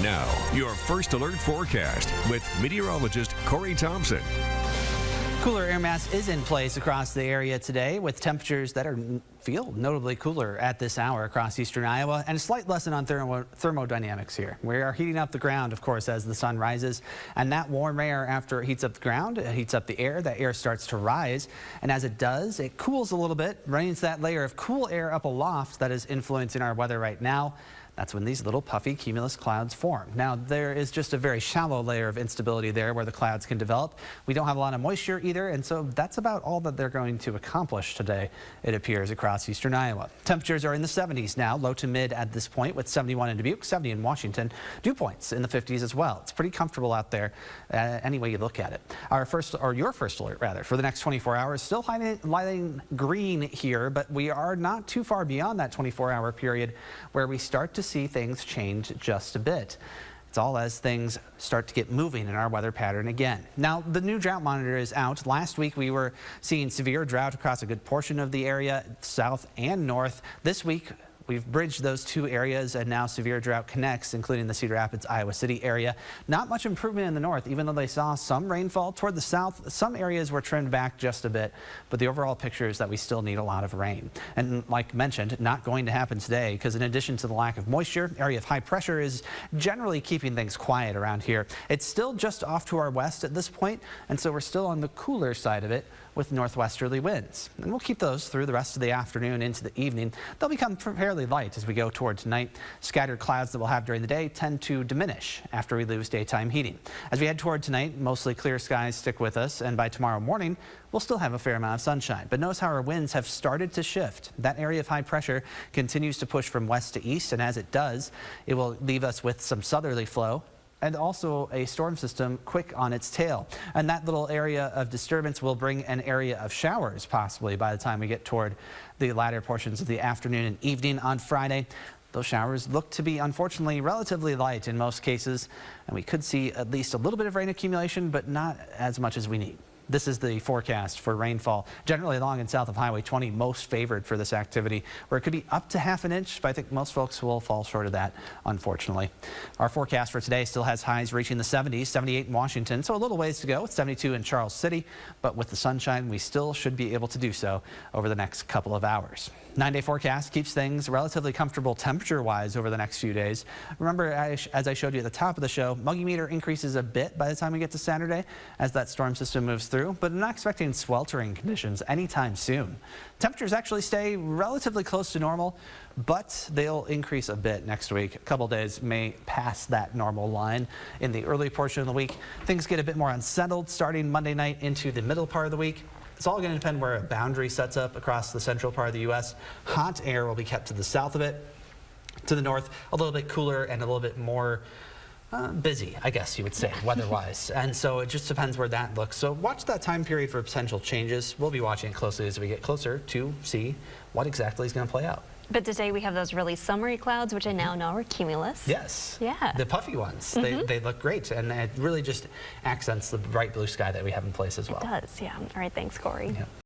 Now, your first alert forecast with meteorologist Corey Thompson. Cooler air mass is in place across the area today with temperatures that feel notably cooler at this hour across eastern Iowa, and a slight lesson on thermodynamics here. We are heating up the ground, of course, as the sun rises, and that warm air, after it heats up the ground, it heats up the air. That air starts to rise, and as it does, it cools a little bit, brings that layer of cool air up aloft that is influencing our weather right now. That's when these little puffy cumulus clouds form. Now, there is just a very shallow layer of instability there where the clouds can develop. We don't have a lot of moisture either, and so that's about all that they're going to accomplish today, it appears, across eastern Iowa. Temperatures are in the 70s now, low to mid at this point, with 71 in Dubuque, 70 in Washington, dew points in the 50s as well. It's pretty comfortable out there any way you look at it. Your first alert, rather, for the next 24 hours, still lighting green here, but we are not too far beyond that 24-hour period where we start to see things change just a bit. It's all as things start to get moving in our weather pattern again. Now, the new drought monitor is out. Last week, we were seeing severe drought across a good portion of the area, south and north. This week, we've bridged those two areas, and now severe drought connects, including the Cedar Rapids, Iowa City area. Not much improvement in the north, even though they saw some rainfall toward the south. Some areas were trimmed back just a bit, but the overall picture is that we still need a lot of rain. And like mentioned, not going to happen today, because in addition to the lack of moisture, area of high pressure is generally keeping things quiet around here. It's still just off to our west at this point, and so we're still on the cooler side of it with northwesterly winds. And we'll keep those through the rest of the afternoon into the evening. They'll become fairly light as we go toward tonight. Scattered clouds that we'll have during the day tend to diminish after we lose daytime heating. As we head toward tonight, mostly clear skies stick with us, and by tomorrow morning, we'll still have a fair amount of sunshine. But notice how our winds have started to shift. That area of high pressure continues to push from west to east, and as it does, it will leave us with some southerly flow and also a storm system quick on its tail. And that little area of disturbance will bring an area of showers possibly by the time we get toward the latter portions of the afternoon and evening on Friday. Those showers look to be, unfortunately, relatively light in most cases, and we could see at least a little bit of rain accumulation, but not as much as we need. This is the forecast for rainfall, generally along and south of Highway 20, most favored for this activity, where it could be up to half an inch, but I think most folks will fall short of that, unfortunately. Our forecast for today still has highs reaching the 70s, 78 in Washington, so a little ways to go, with 72 in Charles City, but with the sunshine, we still should be able to do so over the next couple of hours. 9-day forecast keeps things relatively comfortable temperature-wise over the next few days. Remember, as I showed you at the top of the show, muggy meter increases a bit by the time we get to Saturday as that storm system moves through, but I'm not expecting sweltering conditions anytime soon. Temperatures actually stay relatively close to normal, but they'll increase a bit next week. A couple days may pass that normal line. In the early portion of the week, things get a bit more unsettled starting Monday night into the middle part of the week. It's all going to depend where a boundary sets up across the central part of the U.S. Hot air will be kept to the south of it. To the north, a little bit cooler and a little bit more busy, I guess you would say, weather-wise. And so it just depends where that looks. So watch that time period for potential changes. We'll be watching it closely as we get closer to see what exactly is going to play out. But today we have those really summery clouds, which I now know are cumulus. Yes. Yeah. The puffy ones. They look great, and it really just accents the bright blue sky that we have in place as well. It does, yeah. All right, thanks, Corey. Yeah.